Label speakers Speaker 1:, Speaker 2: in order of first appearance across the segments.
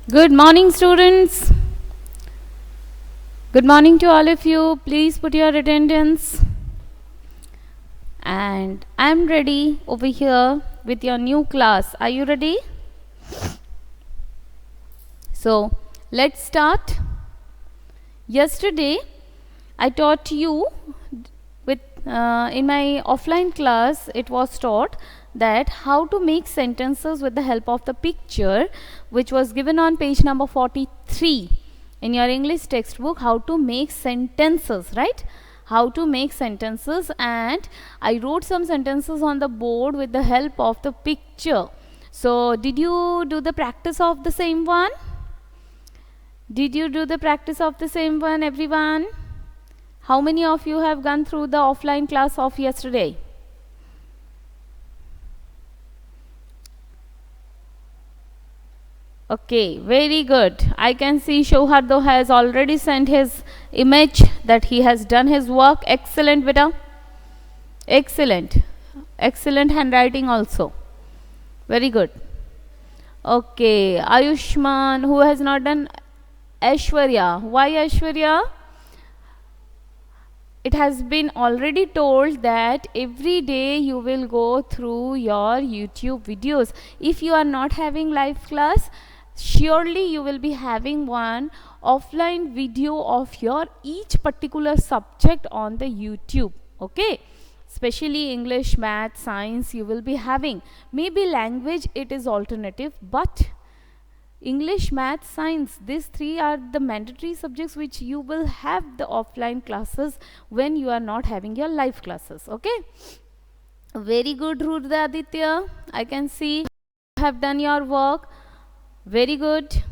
Speaker 1: Good morning, students. Good morning to all of you. Please put your attendance. And I'm ready over here with your new class. Are you ready? So, let's start. Yesterday, I taught you with in my offline class, it was taught that how to make sentences with the help of the picture, which was given on page number 43 in your English textbook. How to make sentences, right? How to make sentences, and I wrote some sentences on the board with the help of the picture. So, did you do the practice of the same one? Did you do the practice of the same one, everyone? How many of you have gone through the offline class of yesterday? Okay, very good. I can see Shauhardo has already sent his image that he has done his work. Excellent, beta. Excellent. Excellent handwriting also. Very good. Okay, Ayushman, who has not done? Aishwarya. Why Aishwarya? It has been already told that every day you will go through your YouTube videos. If you are not having live class, surely you will be having one offline video of your each particular subject on the YouTube. Okay, especially English, math, science you will be having. Maybe language it is alternative, but English, math, science, these three are the mandatory subjects which you will have the offline classes when you are not having your live classes. Okay, very good, Rudra Aditya. I can see you have done your work. Very good.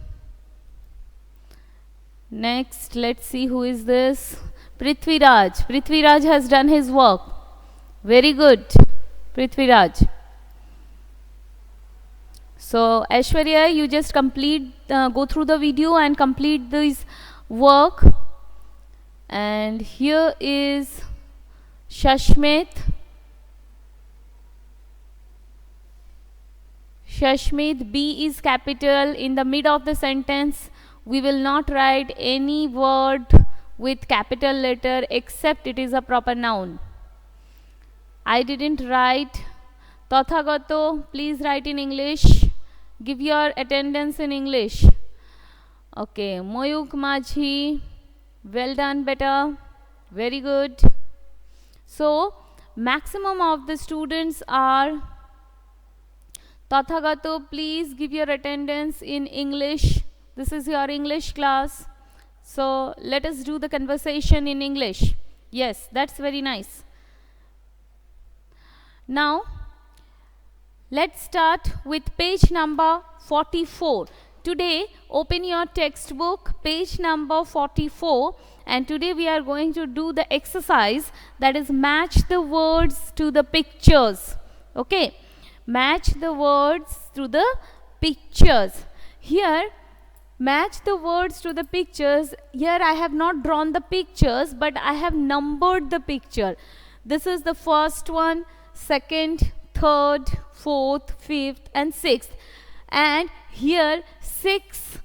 Speaker 1: Next, let's see who is this. Prithviraj. Prithviraj has done his work. Very good, Prithviraj. So Aishwarya, you just go through the video and complete this work. And here is Shashmit. Shashmit, B is capital. In the mid of the sentence, we will not write any word with capital letter except it is a proper noun. I didn't write. Tathagato, please write in English. Give your attendance in English. Okay, Moyuk Majhi, well done, beta. Very good. So, maximum of the students are. Tathagato, please give your attendance in English. This is your English class. So, let us do the conversation in English. Yes, that's very nice. Now, let's start with page number 44. Today, open your textbook, page number 44, and today we are going to do the exercise that is match the words to the pictures. Okay, match the words to the pictures. Here, match the words to the pictures. Here I have not drawn the pictures, but I have numbered the picture. This is the first one, second, third, fourth, fifth, and sixth. And here 6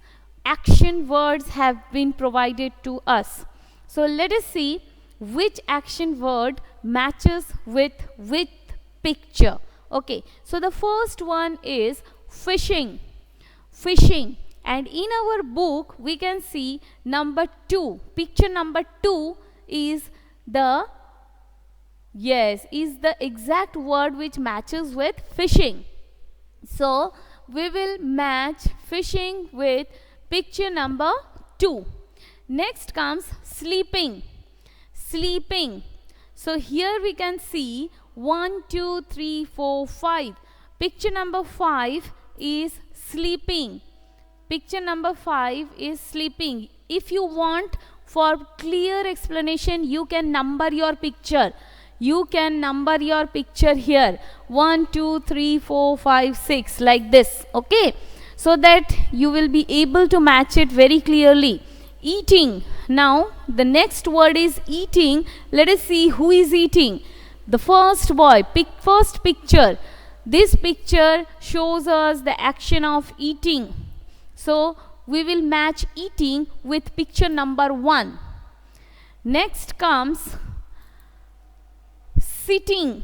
Speaker 1: action words have been provided to us. So let us see which action word matches with which picture. Okay, so the first one is fishing. Fishing. And in our book, we can see number 2. Picture number 2 is the exact word which matches with fishing. So, we will match fishing with picture number 2. Next comes sleeping. Sleeping. So, here we can see 1, 2, 3, 4, 5. Picture number 5 is sleeping. Picture number 5 is sleeping. If you want for clear explanation, you can number your picture. You can number your picture here 1, 2, 3, 4, 5, 6 like this. Okay, so that you will be able to match it very clearly. Eating. Now the next word is eating. Let us see who is eating. The first boy. First picture. This picture shows us the action of eating. So we will match eating with picture number 1. Next comes sitting.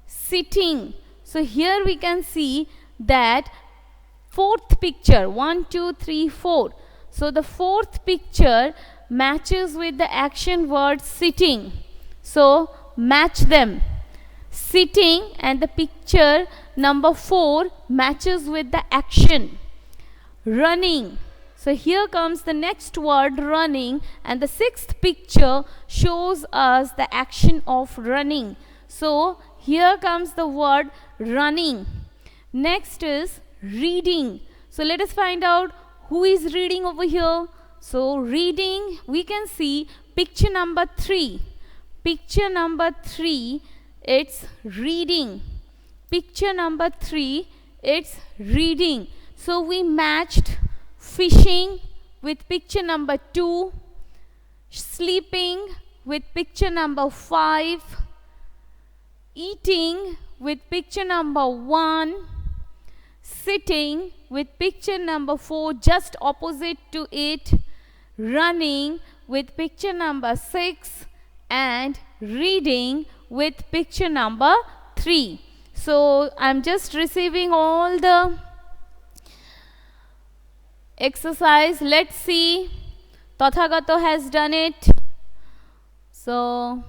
Speaker 1: Sitting. So here we can see that fourth picture, 1, 2, 3, 4. So the fourth picture matches with the action word sitting. So match them. Sitting and the picture number 4 matches with the action. Running. So here comes the next word, running, and the sixth picture shows us the action of running. So here comes the word running. Next is reading. So let us find out who is reading over here. So reading, we can see picture number 3. Picture number 3, it's reading. Picture number 3, it's reading. So we matched fishing with picture number 2, sleeping with picture number 5, eating with picture number 1, sitting with picture number 4 just opposite to it, running with picture number 6, and reading with picture number 3. So I'm just receiving all the exercise. Let's see. Tathagato has done it. So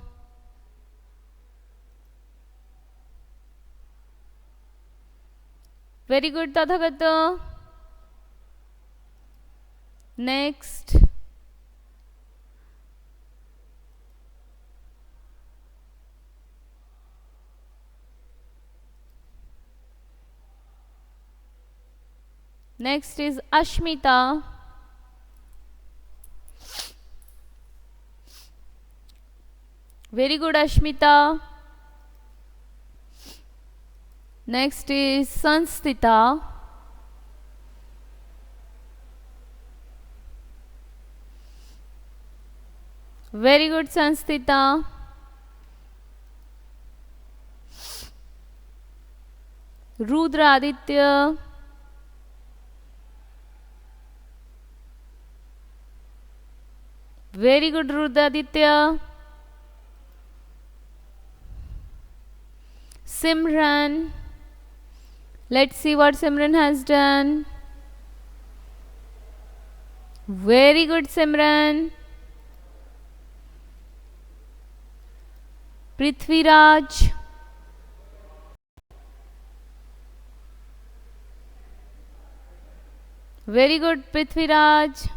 Speaker 1: very good, Tathagato. Next. Next is Ashmita. Very good, Ashmita. Next is Sanstita. Very good, Sanstita. Rudra Aditya. Very good, Rudaditya. Simran. Let's see what Simran has done. Very good, Simran. Prithviraj. Very good, Prithviraj.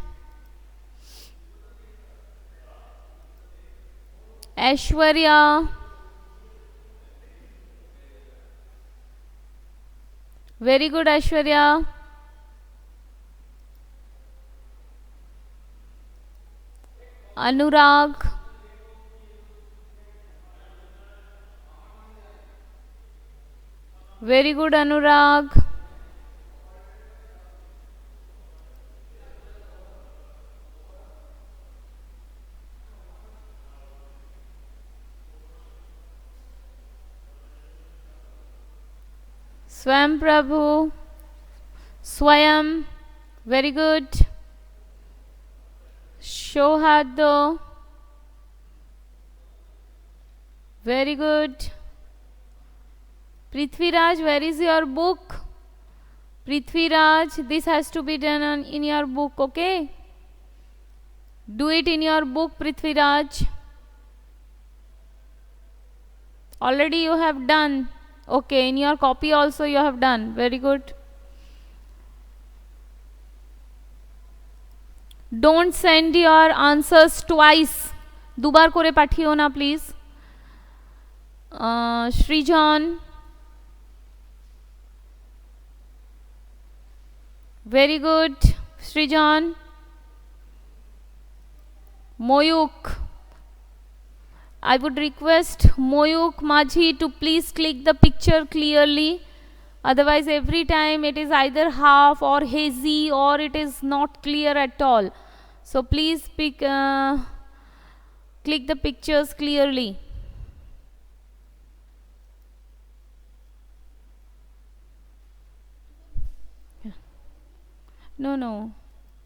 Speaker 1: Aishwarya. Very good, Aishwarya. Anurag. Very good, Anurag. Swam Prabhu. Swayam. Very good. Shohado. Very good. Prithviraj, where is your book? Prithviraj, this has to be done in your book, okay? Do it in your book, Prithviraj. Already you have done. Okay, in your copy also you have done. Very good. Don't send your answers twice. Dubar kore pathiyo na, please. Srijan. Very good, Srijan. Moyuk. I would request Moyuk Majhi to please click the picture clearly. Otherwise, every time it is either half or hazy or it is not clear at all. So please click the pictures clearly. No.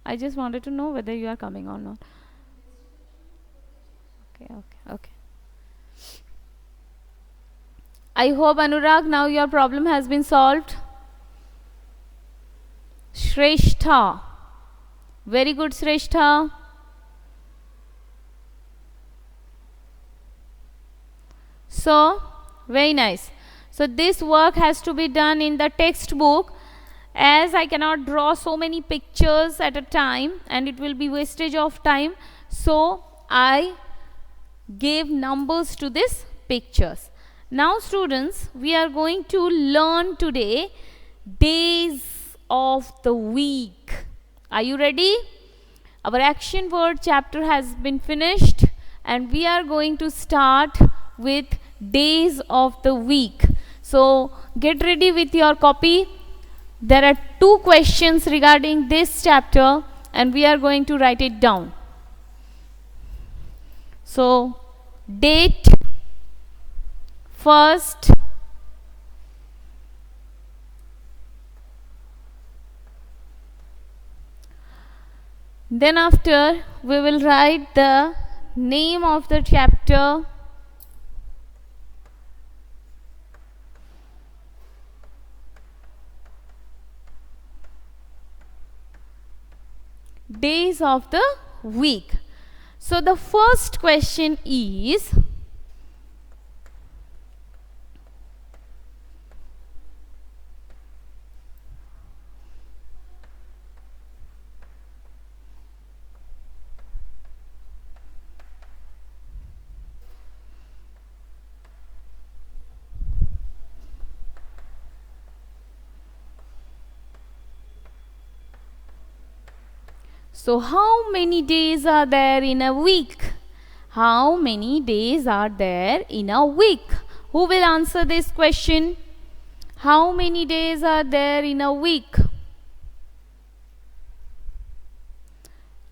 Speaker 1: I just wanted to know whether you are coming or not. Okay. I hope, Anurag, now your problem has been solved. Shrestha. Very good, Shrestha. So, very nice. So, this work has to be done in the textbook, as I cannot draw so many pictures at a time and it will be wastage of time. So, I gave numbers to these pictures. Now, students, we are going to learn today days of the week. Are you ready? Our action word chapter has been finished and we are going to start with days of the week. So, get ready with your copy. There are 2 questions regarding this chapter and we are going to write it down. So, date first, then after we will write the name of the chapter, days of the week. So, the first question is, so how many days are there in a week? How many days are there in a week? Who will answer this question? How many days are there in a week?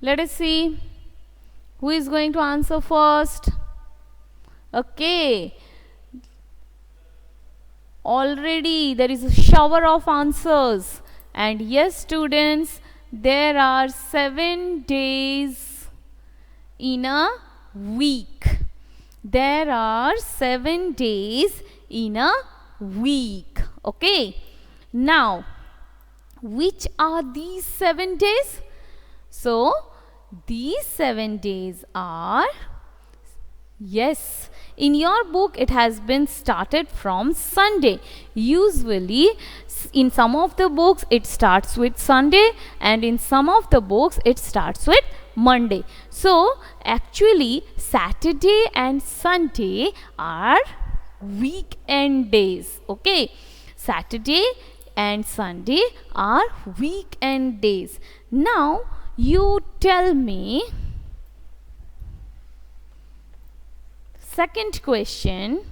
Speaker 1: Let us see who is going to answer first. Okay. Already there is a shower of answers. And yes, students, there are 7 days in a week. There are 7 days in a week. Okay. Now, which are these 7 days? So, these 7 days are, yes, in your book it has been started from Sunday. Usually, in some of the books it starts with Sunday and in some of the books it starts with Monday. So, actually Saturday and Sunday are weekend days. Okay. Saturday and Sunday are weekend days. Now, you tell me, second question,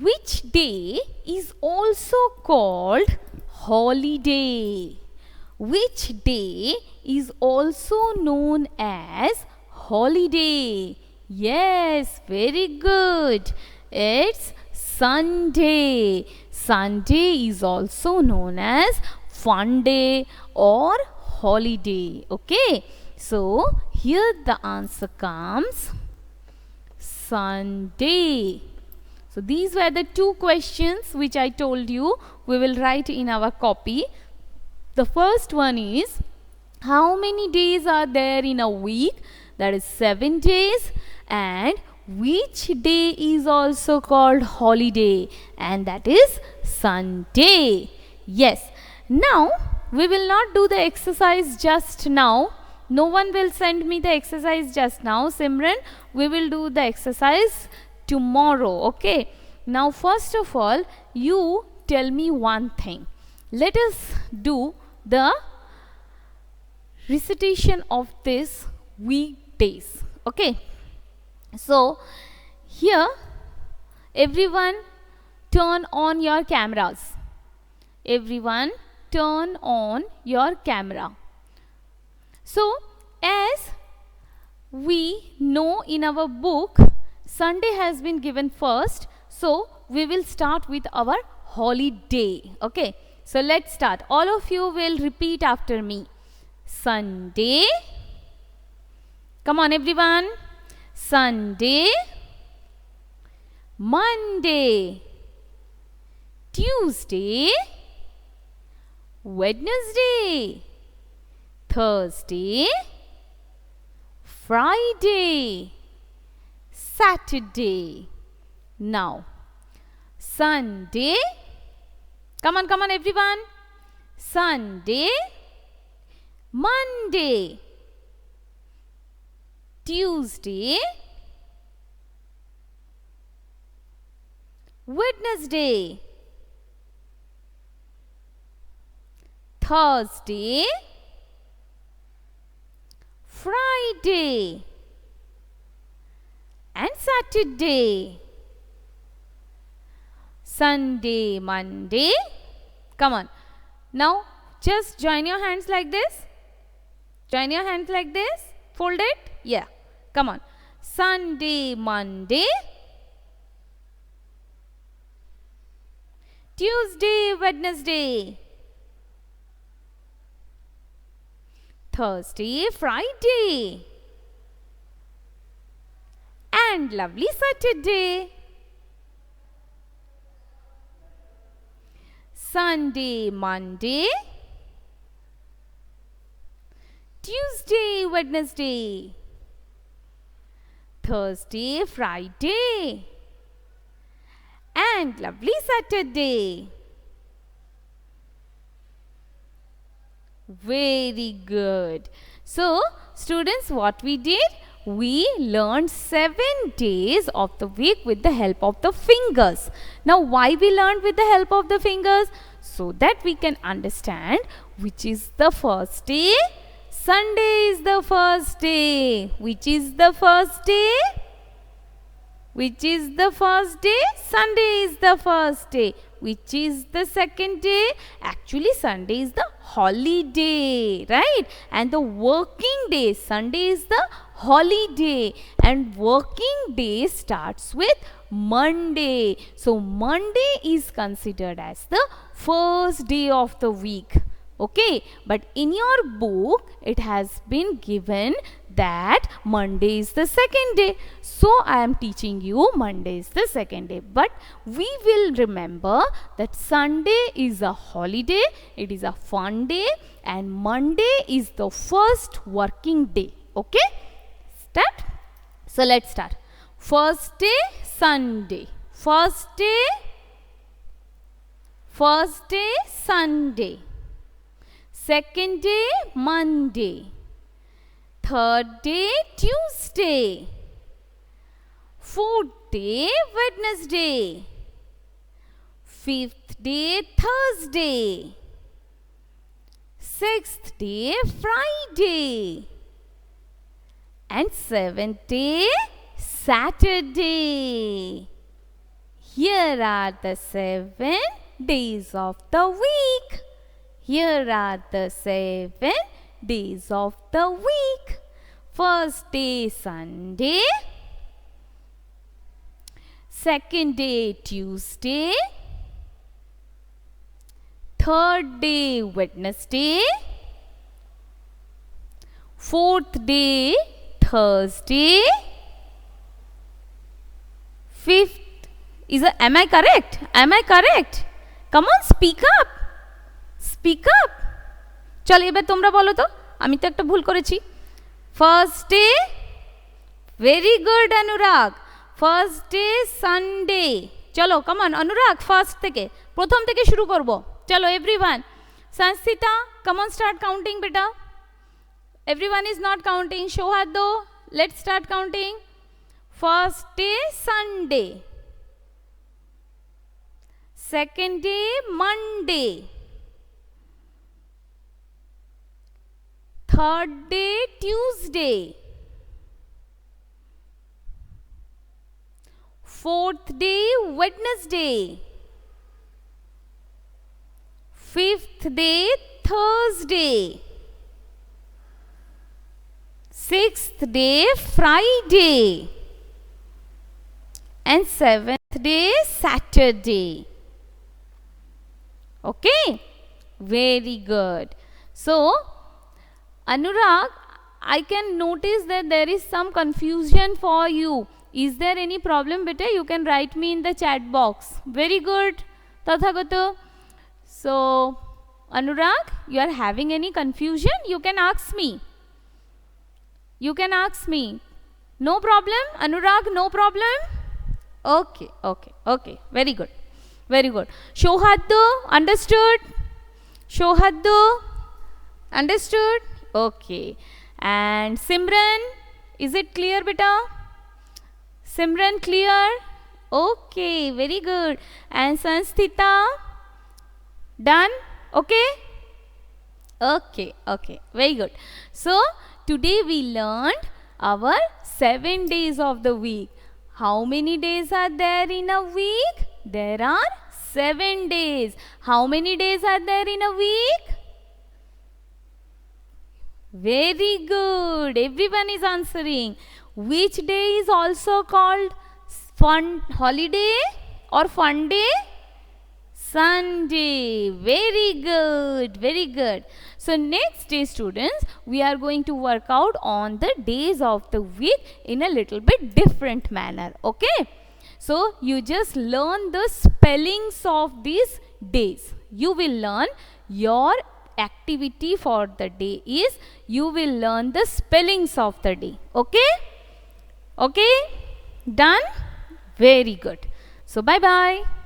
Speaker 1: which day is also called holiday? Which day is also known as holiday? Yes, very good. It's Sunday. Sunday is also known as fun day or holiday. Okay. So, here the answer comes Sunday. So, these were the 2 questions which I told you we will write in our copy. The first one is, how many days are there in a week? That is 7 days. And which day is also called holiday? And that is Sunday. Yes. Now, we will not do the exercise just now. No one will send me the exercise just now. Simran, we will do the exercise tomorrow. Okay. Now, first of all, you tell me one thing. Let us do the recitation of this weekdays. Okay. So, here everyone turn on your cameras. everyone turn on your camera. So as we know in our book, Sunday has been given first, so we will start with our holiday. Okay, so let's start. All of you will repeat after me. Sunday. Come on everyone. Sunday, Monday, Tuesday, Wednesday, Thursday, Friday, Saturday. Now, Sunday. Come on everyone. Sunday, Monday, Tuesday, Wednesday, Thursday, Friday, and Saturday. Sunday, Monday. Come on. Now, just join your hands like this. Join your hands like this. Fold it. Yeah. Come on. Sunday, Monday. Tuesday, Wednesday. Thursday, Friday. And lovely Saturday. Sunday, Monday. Tuesday, Wednesday. Thursday, Friday. And lovely Saturday. Very good. So, students, what we did? We learned 7 days of the week with the help of the fingers. Now, why we learned with the help of the fingers? So that we can understand which is the first day. Sunday is the first day. Which is the first day? Which is the first day? Sunday is the first day. Which is the second day? Actually, Sunday is the holiday, right? And the working day, Sunday is the holiday. And working day starts with Monday. So, Monday is considered as the first day of the week. Okay, but in your book, it has been given that Monday is the second day. So, I am teaching you Monday is the second day. But we will remember that Sunday is a holiday, it is a fun day, and Monday is the first working day. Okay, start. So, let's start. First day, Sunday. First day, Sunday. Second day, Monday. Third day, Tuesday. Fourth day, Wednesday. Fifth day, Thursday. Sixth day, Friday. And seventh day, Saturday. Here are the 7 days of the week. Here are the 7 days of the week. First day, Sunday. Second day, Tuesday. Third day, Wednesday. Fourth day, Thursday. Fifth is am I correct? Am I correct? Come on, speak up. Speak up. চলো এবার তোমরা বলো তো, আমি তো একটা ভুল করেছি। First day, very good Anurag. First day Sunday. চলো কামান অনুরাগ, ফার্স্ট থেকে প্রথম থেকে শুরু করব। চলো এভরিওয়ান। সংস্কৃতা, কামান স্টার্ট কাউন্টিং বেটা। Everyone is not counting, show হাত দো। Let's start counting. First day Sunday. Second day Monday. Third day, Tuesday. Fourth day, Wednesday. 5th day Thursday. 6th day Friday. And 7th day Saturday. Okay, very good. So Anurag, I can notice that there is some confusion for you. Is there any problem, beta? You can write me in the chat box. Very good, Tathagata. So Anurag, you are having any confusion? You can ask me. You can ask me. No problem, Anurag, no problem? Okay, okay, okay. Very good. Very good. Shohaddu, understood? Shohaddu, understood? Okay. And Simran, is it clear, beta? Simran, clear? Okay, very good. And Sanstita, done? Okay? Okay, okay, very good. So, today we learned our 7 days of the week. How many days are there in a week? There are 7 days. How many days are there in a week? Very good. Everyone is answering. Which day is also called fun holiday or fun day? Sunday. Very good. Very good. So next day, students, we are going to work out on the days of the week in a little bit different manner. Okay. So you just learn the spellings of these days. You will learn your activity for the day is you will learn the spellings of the day. Okay? Okay? Done? Very good. So bye bye.